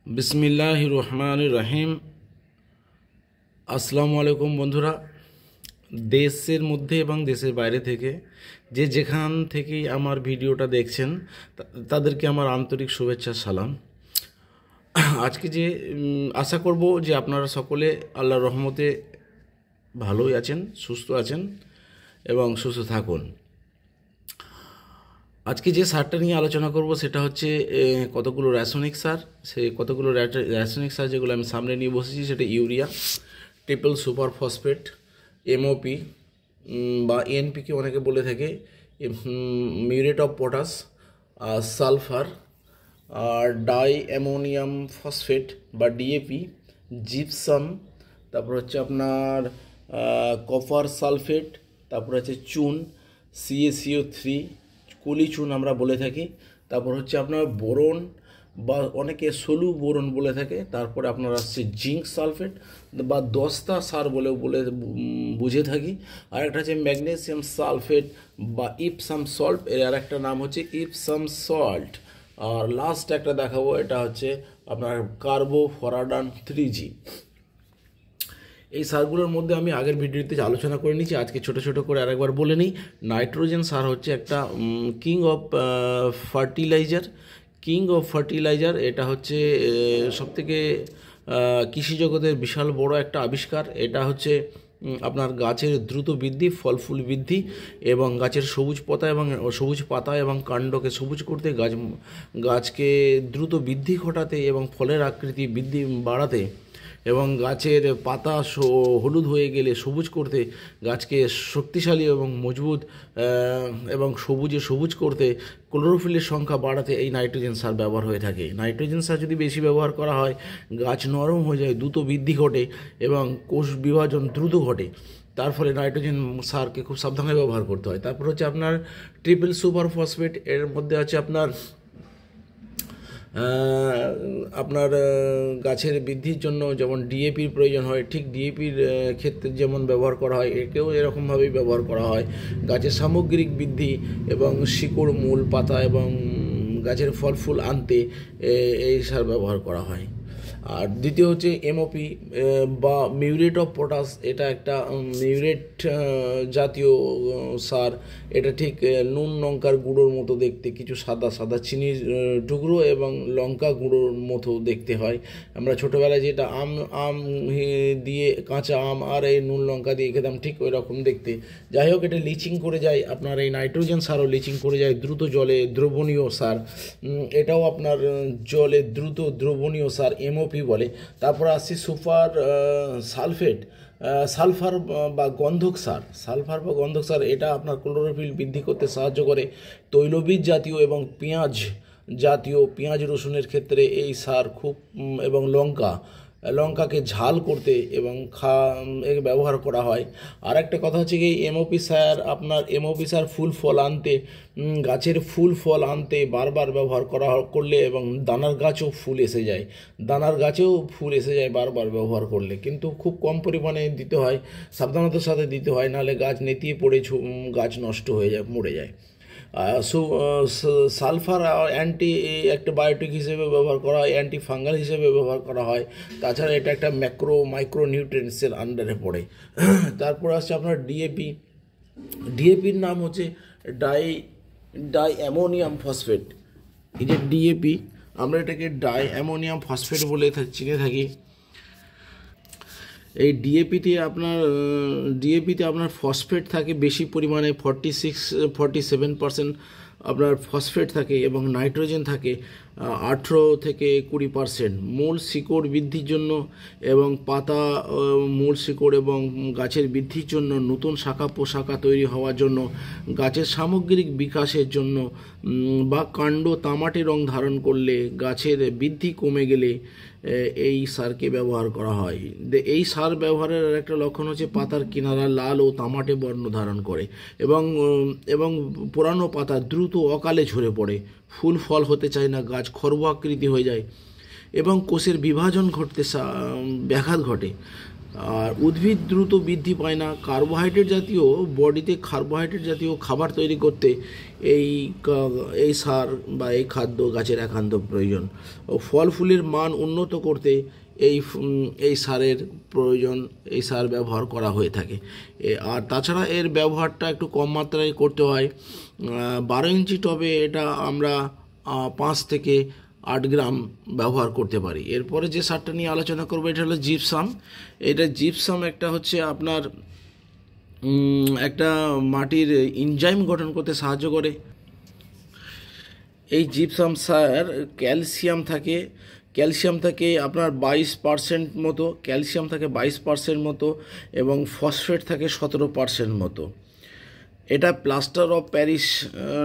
বিসমিল্লাহির রহমানির রহিম। আসসালামু আলাইকুম বন্ধুরা, দেশের মধ্যে এবং দেশের বাইরে থেকে যে যেখান থেকেই আমার ভিডিওটা দেখছেন তাদেরকে আমার আন্তরিক শুভেচ্ছা সালাম। আজকে যে আশা করব যে আপনারা সকলে আল্লাহর রহমতে ভালোই আছেন, সুস্থ আছেন এবং সুস্থ থাকুন। আজকে যে সারটা নিয়ে আলোচনা করব সেটা হচ্ছে কতগুলো রাসায়নিক সার। সেই কতগুলো রাসায়নিক সার যেগুলো আমি সামনে নিয়ে বসেছি সেটা urea, triple super phosphate, MOP বা এনপিকে অনেকে বলে থাকে, মিউরেট অফ পটাশ, সালফার, আর ডাই অ্যামোনিয়াম ফসফেট বা ডিএপি, জিপসাম, তারপর হচ্ছে আপনার কপার সালফেট, তারপর হচ্ছে চুন, CaCO3, কুলি চুন আমরা বলে থাকি, তারপর হচ্ছে আপনার বোরন বা অনেকে সলু বোরন বলে থাকে, তারপরে আপনার আসছে জিঙ্ক সালফেট বা দস্তা সার বলেও বুঝে থাকি, আর একটা হচ্ছে ম্যাগনেসিয়াম সালফেট বা ইপসাম সল্ট, এর আর একটা নাম হচ্ছে ইপসাম সল্ট। আর লাস্ট একটা দেখাবো, এটা হচ্ছে আপনার কার্বোফরাডান 3G। এই সারগুলোর মধ্যে আমি আগের ভিডিওতে আলোচনা করে নিয়েছি, আজকে ছোট ছোট করে আরেকবার বলে নিই। নাইট্রোজেন সার হচ্ছে একটা কিং অফ ফার্টিলাইজার। এটা হচ্ছে সবথেকে কৃষি জগতের বিশাল বড় একটা আবিষ্কার। এটা হচ্ছে আপনার গাছের দ্রুত বৃদ্ধি, ফল ফুল বৃদ্ধি এবং গাছের সবুজ পাতা এবং কাণ্ডকে সবুজ করতে, গাছকে দ্রুত বৃদ্ধি ঘটাতে এবং ফলের আকৃতি বাড়াতে এবং গাছের পাতা হলুদ হয়ে গেলে সবুজ করতে, গাছকে শক্তিশালী এবং মজবুত এবং সবুজ করতে, ক্লোরোফিলের সংখ্যা বাড়াতে এই নাইট্রোজেন সার ব্যবহার হয়ে থাকে। নাইট্রোজেন সার যদি বেশি ব্যবহার করা হয়, গাছ নরম হয়ে যায়, দ্রুত বৃদ্ধি ঘটে এবং কোষ বিভাজন দ্রুত ঘটে। তার ফলে নাইট্রোজেন সারকে খুব সাবধানে ব্যবহার করতে হয়। তারপর হচ্ছে আপনার ট্রিপল সুপার ফসফেট, এর মধ্যে আছে আপনার গাছের বৃদ্ধির জন্য যেমন ডিএপির প্রয়োজন হয়, ঠিক ডিএপির ক্ষেত্রে যেমন ব্যবহার করা হয়, একেও এরকমভাবেই ব্যবহার করা হয়। গাছের সামগ্রিক বৃদ্ধি এবং শিকড়, মূল, পাতা এবং গাছের ফল ফুল আনতে এই সার ব্যবহার করা হয়। আর দ্বিতীয় হচ্ছে এমওপি বা মিউরেট অফ পটাশ। এটা একটা মিউরেট জাতীয় সার। এটা ঠিক নুন লঙ্কার গুঁড়োর মতো দেখতে, কিছু সাদা সাদা চিনির টুকরো এবং লঙ্কা গুঁড়োর মতো দেখতে হয়। আমরা ছোটোবেলায় যেটা আম দিয়ে, কাঁচা আম আর এই নুন লঙ্কা দিয়ে খেতাম, ঠিক ওই রকম দেখতে। যাই হোক, এটা লিচিং করে যায়, আপনার এই নাইট্রোজেন সারও লিচিং করে যায়, দ্রুত জলে দ্রবণীয় সার। এটাও আপনার জলে দ্রুত দ্রবণীয় সার, এমওপি বলে। তারপর আসছে সালফার বা গন্ধক সার। এটা আপনার ক্লোরোফিল বৃদ্ধি করতে সাহায্য করে। তৈলবীজ জাতীয় এবং পেঁয়াজ রসুনের ক্ষেত্রে এই সার খুব, এবং লঙ্কাকে ঝাল করতে এবং ব্যবহার করা হয়। আর একটা কথা হচ্ছে কি, এমওপি সার ফুল ফল আনতে, গাছের ফুল ফল আনতে বারবার ব্যবহার করলে এবং দানার গাছেও ফুল এসে যায় বারবার ব্যবহার করলে, কিন্তু খুব কম পরিমাণে দিতে হয়, সাবধানতার সাথে দিতে হয়, নাহলে গাছ নেতিয়ে পড়ে গাছ নষ্ট হয়ে যায়, মরে যায়। সালফার একটা বায়োটিক হিসেবে ব্যবহার করা হয়, অ্যান্টি ফাঙ্গাল হিসেবে ব্যবহার করা হয়। তাছাড়া এটা একটা মাইক্রো নিউট্রিয়েন্টসের আন্ডারে পড়ে। তারপর আসছে আপনার ডিএপির নাম হচ্ছে ডাই অ্যামোনিয়াম ফসফেট। এই যে ডিএপি, আমরা এটাকে ডাই অ্যামোনিয়াম ফসফেট বলে চিনে থাকি। এই ডিএপিতে আপনার ফসফেট থাকে বেশি পরিমাণে, 47% আপনার ফসফেট থাকে এবং নাইট্রোজেন থাকে 18 থেকে 20%। মূল শিকড় বৃদ্ধির জন্য এবং মূল শিকড় এবং গাছের বৃদ্ধির জন্য, নতুন শাখা পোশাখা তৈরি হওয়ার জন্য, গাছের সামগ্রিক বিকাশের জন্য বা কাণ্ড তামাটে রং ধারণ করলে, গাছের বৃদ্ধি কমে গেলে এই সারকে ব্যবহার করা হয়। এই সার ব্যবহারের একটা লক্ষণ হচ্ছে পাতার কিনারা লাল ও তামাটে বর্ণ ধারণ করে এবং পুরানো পাতা দ্রুত অকালে ঝরে পড়ে, ফুল ফল হতে চায় না, গাছ খর্ব আকৃতি হয়ে যায় এবং কোষের বিভাজন ব্যাঘাত ঘটে। আর উদ্ভিদ দ্রুত বৃদ্ধি পায় না, কার্বোহাইড্রেট জাতীয় বডিতে কার্বোহাইড্রেট জাতীয় খাবার তৈরি করতে এই সার বা এই খাদ্য গাছের একান্ত প্রয়োজন। ও ফল ফুলের মান উন্নত করতে এই সারের প্রয়োজন, এই সার ব্যবহার করা হয়ে থাকে। আর তাছাড়া এর ব্যবহারটা একটু কম মাত্রায় করতে হয়। 12 ইঞ্চি টবে এটা আমরা 5 থেকে 8 গ্রাম ব্যবহার করতে পারি। এরপরে যে সারটা নিয়ে আলোচনা করবো এটা হলো জিপসাম। এটা জিপসাম একটা হচ্ছে আপনার একটা মাটির এনজাইম গঠন করতে সাহায্য করে। এই জিপসাম সার ক্যালসিয়াম থাকে আপনার 22% মতো, ক্যালসিয়াম থাকে 22% মতো এবং ফসফেট থাকে 17% মতো। এটা প্লাস্টার অফ প্যারিস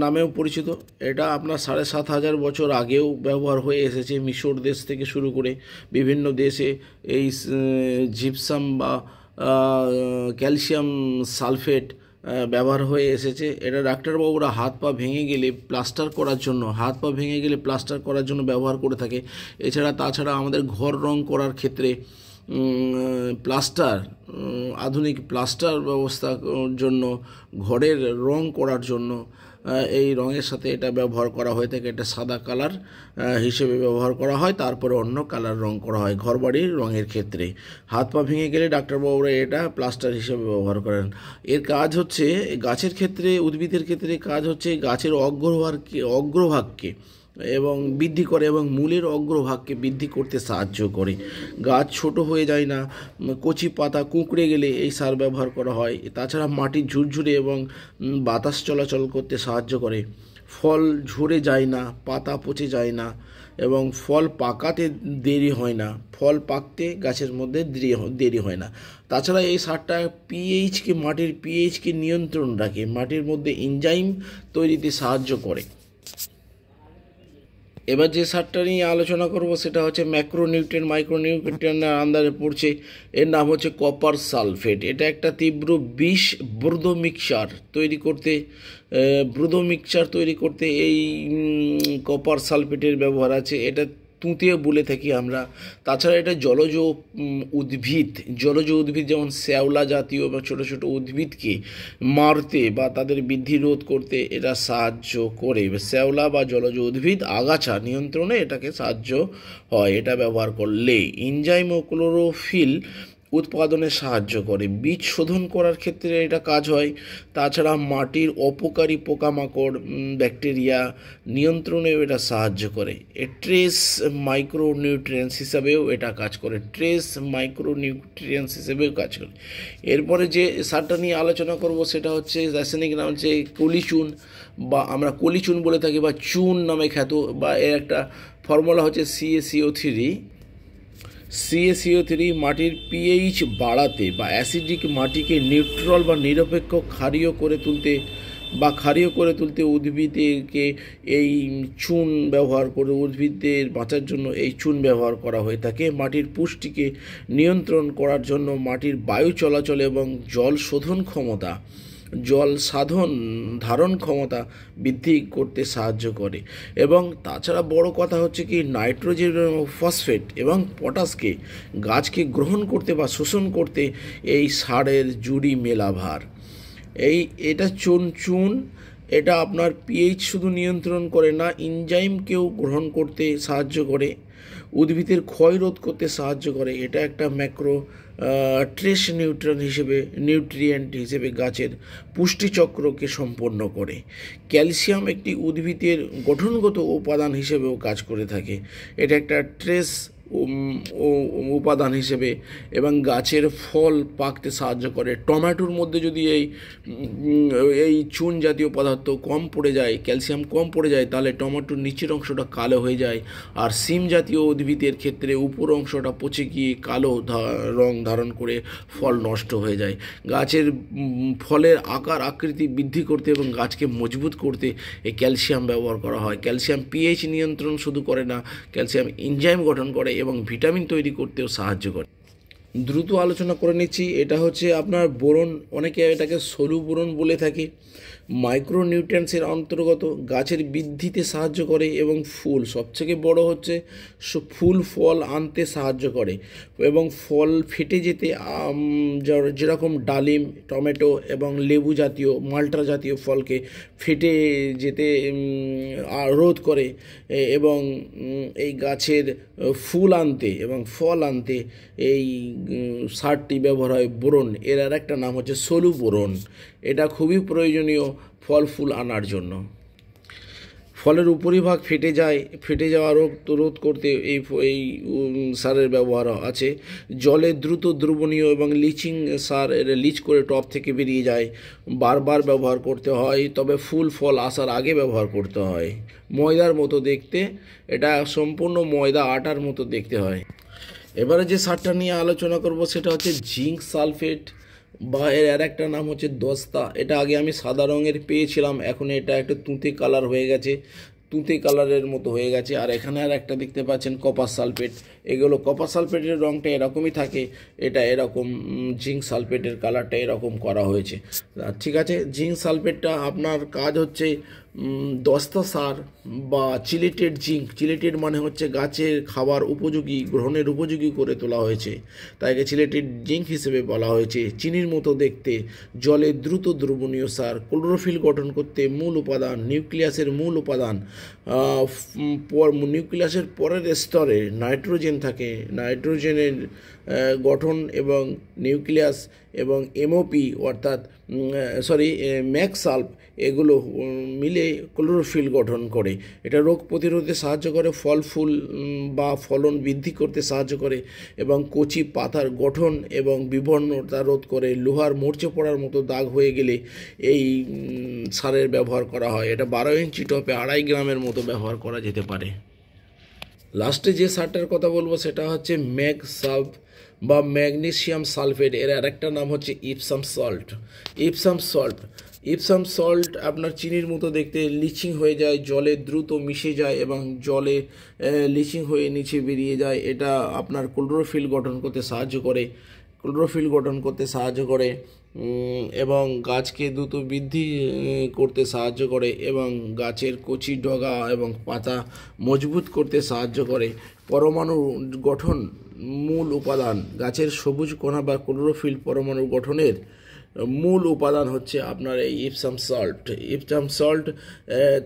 নামেও পরিচিত। এটা আপনার 7,500 বছর আগেও ব্যবহার হয়ে এসেছে। মিশর দেশ থেকে শুরু করে বিভিন্ন দেশে এই জিপসাম বা ক্যালসিয়াম সালফেট ব্যবহার হয়ে এসেছে। এটা ডাক্তারবাবুরা হাত পা ভেঙে গেলে প্লাস্টার করার জন্য ব্যবহার করে থাকে। তাছাড়া আমাদের ঘর রং করার ক্ষেত্রে আধুনিক প্লাস্টার ব্যবস্থার জন্য, ঘরের রং করার জন্য এই রঙের সাথে এটা ব্যবহার করা হয়ে থাকে। এটা সাদা কালার হিসেবে ব্যবহার করা হয়, তারপরে অন্য কালার রং করা হয় ঘরবাড়ির রঙের ক্ষেত্রে। হাত পা ভেঙে গেলে ডাক্তারবাবুরা এটা প্লাস্টার হিসেবে ব্যবহার করেন। এর কাজ হচ্ছে গাছের ক্ষেত্রে, উদ্ভিদের ক্ষেত্রে কাজ হচ্ছে গাছের অগ্রভাগকে এবং বৃদ্ধি করে এবং মূলের অগ্রভাগকে বৃদ্ধি করতে সাহায্য করে। গাছ ছোট হয়ে যায় না, কচি পাতা কুঁকড়ে গেলে এই সার ব্যবহার করা হয়। তাছাড়া মাটি ঝুরঝুরে এবং বাতাস চলাচল করতে সাহায্য করে। ফল ঝরে যায় না, পাতা পচে যায় না এবং ফল পাকাতে দেরি হয় না, ফল পাকতে গাছের মধ্যে দেরি হয় না। তাছাড়া এই সারটা মাটির পিএইচকে নিয়ন্ত্রণ রাখে, মাটির মধ্যে এনজাইম তৈরিতে সাহায্য করে। এবার যে সারটা নিয়ে আলোচনা করব সেটা হচ্ছে ম্যাক্রোনিউট্রিয়েন্ট মাইক্রোনিউট্রিয়েন্টের আন্ডারে পড়ছে। এর নাম হচ্ছে কপার সালফেট। এটা একটা তীব্র বিষ ব্রুদো মিক্সচার তৈরি করতে এই কপার সালফেটের ব্যবহার আছে। এটা তুঁতে বলে থাকি আমরা। তাছাড়া এটা জলজ উদ্ভিদ যেমন শ্যাওলা জাতীয় বা ছোটো ছোটো উদ্ভিদকে মারতে বা তাদের বৃদ্ধি রোধ করতে এটা সাহায্য করে। শ্যাওলা বা জলজ উদ্ভিদ আগাছা নিয়ন্ত্রণে এটাকে সাহায্য হয় এটা ব্যবহার করলে। এনজাইম ও ক্লোরোফিল উৎপাদনে সাহায্য করে, বীজ শোধন করার ক্ষেত্রে এটা কাজ হয়। তাছাড়া মাটির অপকারী পোকামাকড় ব্যাকটেরিয়া নিয়ন্ত্রণেও এটা সাহায্য করে। ট্রেস মাইক্রোনিউট্রিয়েন্টস হিসাবেও এটা কাজ করে। এরপরে যে সারটা নিয়ে আলোচনা করব সেটা হচ্ছে রাসায়নিক নাম হচ্ছে কলিচুন, বা আমরা কলিচুন বলে থাকি বা চুন নামে খ্যাত, বা এর একটা ফর্মুলা হচ্ছে CaCO3 মাটির পিএইচ বাড়াতে বা অ্যাসিডিক মাটিকে নিউট্রাল বা নিরপেক্ষ ক্ষারীয় করে তুলতে উদ্ভিদকে এই চুন ব্যবহার করে, উদ্ভিদের বাঁচার জন্য এই চুন ব্যবহার করা হয়ে থাকে। মাটির পুষ্টিকে নিয়ন্ত্রণ করার জন্য মাটির বায়ু চলাচল এবং জল ধারণ ক্ষমতা বৃদ্ধি করতে সাহায্য করে। এবং তাছাড়া বড় কথা হচ্ছে কি, নাইট্রোজেন এবং ফসফেট এবং পটাশকে গাছকে গ্রহণ করতে বা শোষণ করতে এই সারের জুড়ি মেলাভার। এটা চুন এটা আপনার পিএইচ শুধু নিয়ন্ত্রণ করে না, এনজাইমকেও গ্রহণ করতে সাহায্য করে, উদ্ভিদের ক্ষয় রোধ করতে সাহায্য করে। এটা একটা ট্রেস নিউট্রিয়েন্ট হিসেবে গাছের পুষ্টিচক্রকে সম্পন্ন করে। ক্যালসিয়াম একটি উদ্ভিদের গঠনগত উপাদান হিসেবেও কাজ করে থাকে। এটা একটা ট্রেস উপাদান হিসেবে এবং গাছের ফল পাকতে সাহায্য করে। টমেটোর মধ্যে যদি এই চুন জাতীয় পদার্থ কম পড়ে যায়, ক্যালসিয়াম কম পড়ে যায়, তাহলে টমেটোর নিচের অংশটা কালো হয়ে যায়। আর সিম জাতীয় উদ্ভিদের ক্ষেত্রে উপর অংশটা পচে গিয়ে কালো রং ধারণ করে ফল নষ্ট হয়ে যায়। গাছের ফলের আকার আকৃতি বৃদ্ধি করতে এবং গাছকে মজবুত করতে এই ক্যালসিয়াম ব্যবহার করা হয়। ক্যালসিয়াম পিএইচ নিয়ন্ত্রণ শুধু করে না, ক্যালসিয়াম এনজাইম গঠন করে এবং ভিটামিন তৈরি করতেও সাহায্য করে। দ্রুত আলোচনা করে নিচ্ছি। এটা হচ্ছে আপনার বোরন, অনেকে এটাকে সলু বোরন বলে থাকে। মাইক্রোনিউট্রিয়েন্টসের অন্তর্গত, গাছের বৃদ্ধিতে সাহায্য করে এবং ফুল সবথেকে বড় হচ্ছে ফুল ফল আনতে সাহায্য করে এবং ফল ফেটে যেতে যেরকম ডালিম, টমেটো এবং লেবু জাতীয়, মাল্টা জাতীয় ফলকে ফেটে যেতে রোধ করে এবং এই গাছের ফুল আনতে এবং ফল আনতে এই সারটি ব্যবহার হয় বোরন। এর আর একটা নাম হচ্ছে সলু বোরন। এটা খুবই প্রয়োজনীয় ফল ফুল আনার জন্য। ফলের উপরিভাগ ফেটে যাওয়া রোধ করতে এই সারের ব্যবহার আছে। জলে দ্রুত দ্রবণীয় এবং লিচিং সার, লিচ করে টপ থেকে বেরিয়ে যায়, বারবার ব্যবহার করতে হয়, তবে ফুল ফল আসার আগে ব্যবহার করতে হয়। ময়দার মতো দেখতে, এটা সম্পূর্ণ ময়দা আটার মতো দেখতে হয়। এবারে যে সারটা নিয়ে আলোচনা করব সেটা হচ্ছে জিঙ্ক সালফেট, বা এর আর একটা নাম হচ্ছে দস্তা। এটা আগে আমি সাদা রঙের পেয়েছিলাম, এখন এটা একটা তুঁতে কালার হয়ে গেছে, তুঁতে কালারের মতো হয়ে গেছে। আর এখানে আর একটা দেখতে পাচ্ছেন কপার সালফেট। এগুলো কপার সালফেটের রঙটা এরকমই থাকে, এটা এরকম জিঙ্ক সালফেটের কালারটা এরকম করা হয়েছে। ঠিক আছে, জিঙ্ক সালফেটটা আপনার কাজ হচ্ছে দস্তা সার বা চিলেটেড জিঙ্ক। চিলেটেড মানে হচ্ছে গাছের খাবার উপযোগী, গ্রহণের উপযোগী করে তোলা হয়েছে, তাইকে চিলেটেড জিঙ্ক হিসেবে বলা হয়েছে। চিনির মতো দেখতে, জলে দ্রুত দ্রবণীয় সার, ক্লোরোফিল গঠন করতে মূল উপাদান, নিউক্লিয়াসের মূল উপাদান। নিউক্লিয়াসের পরের স্তরে নাইট্রোজেন থাকে, নাইট্রোজেনের গঠন এবং নিউক্লিয়াস এবং এমওপি অর্থাৎ ম্যাকসাল্প, এগুলো মিলে ক্লোরোফিল গঠন করে। এটা রোগ প্রতিরোধে সাহায্য করে, ফল ফুল বা ফলন বৃদ্ধি করতে সাহায্য করে এবং কচি পাতার গঠন এবং বিবর্ণতা রোধ করে। লোহার মরচে পড়ার মতো দাগ হয়ে গেলে এই সারের ব্যবহার করা হয়। এটা 12 ইঞ্চি টপে 2.5 গ্রামের মতো ব্যবহার করা যেতে পারে। লাস্টে যে সারটার কথা বলবো সেটা হচ্ছে ম্যাগ সাব বা ম্যাগনেসিয়াম সালফেট। এর আরেকটা নাম হচ্ছে ইপসাম সল্ট। ইপসাম সল্ট আপনার চিনির মতো দেখতে, লিচিং হয়ে যায়, জলে দ্রুত মিশে যায় এবং জলে লিচিং হয়ে নিচে বেরিয়ে যায়। এটা আপনার ক্লোরোফিল গঠন করতে সাহায্য করে এবং গাছকে দ্রুত বৃদ্ধি করতে সাহায্য করে এবং গাছের কচি ডগা এবং পাতা মজবুত করতে সাহায্য করে। পরমাণু গঠন মূল উপাদান, গাছের সবুজ কণা বা ক্লোরোফিল পরমাণু গঠনের মূল উপাদান হচ্ছে আপনার এই ইপসাম সল্ট।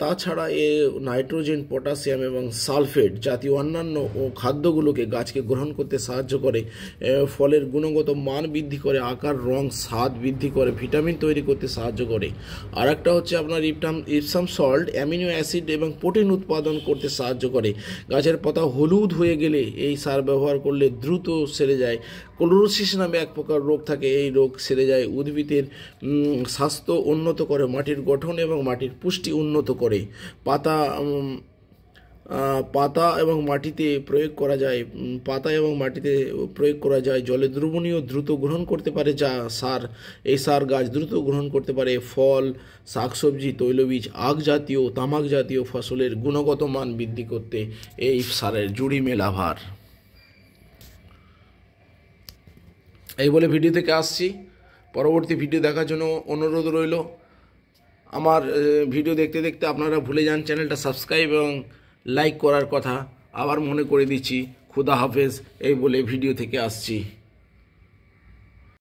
তাছাড়া এ নাইট্রোজেন, পটাশিয়াম এবং সালফেট জাতীয় অন্যান্য খাদ্যগুলোকে গাছকে গ্রহণ করতে সাহায্য করে, ফলের গুণগত মান বৃদ্ধি করে, আকার, রং, স্বাদ বৃদ্ধি করে, ভিটামিন তৈরি করতে সাহায্য করে। আর একটা হচ্ছে আপনার ইপসাম সল্ট অ্যামিনো অ্যাসিড এবং প্রোটিন উৎপাদন করতে সাহায্য করে। গাছের পাতা হলুদ হয়ে গেলে এই সার ব্যবহার করলে দ্রুত সেরে যায়। ক্লোরোসিস নামে এক প্রকার রোগ থাকে, এই রোগ সেরে যায়। উদ্ভিদের স্বাস্থ্য উন্নত করে, মাটির গঠন এবং মাটির পুষ্টি উন্নত করে। পাতা এবং মাটিতে প্রয়োগ করা যায়। জলে দ্রবণীয়, দ্রুত গ্রহণ করতে পারে এই সার গাছ দ্রুত গ্রহণ করতে পারে। ফল, শাকসবজি, তৈলবীজ, আখ জাতীয়, তামাক জাতীয় ফসলের গুণগত মান বৃদ্ধি করতে এই সারের জুড়ি মেলা ভার। এই বলে ভিডিও থেকে আসছি। পরবর্তী ভিডিও দেখার জন্য অনুরোধ রইল। আমার ভিডিও দেখতে দেখতে আপনারা ভুলে যান চ্যানেলটা সাবস্ক্রাইব এবং লাইক করার কথা, আবার মনে করে দিচ্ছি। খুদা হাফেজ এই বলে ভিডিও থেকে আসছি।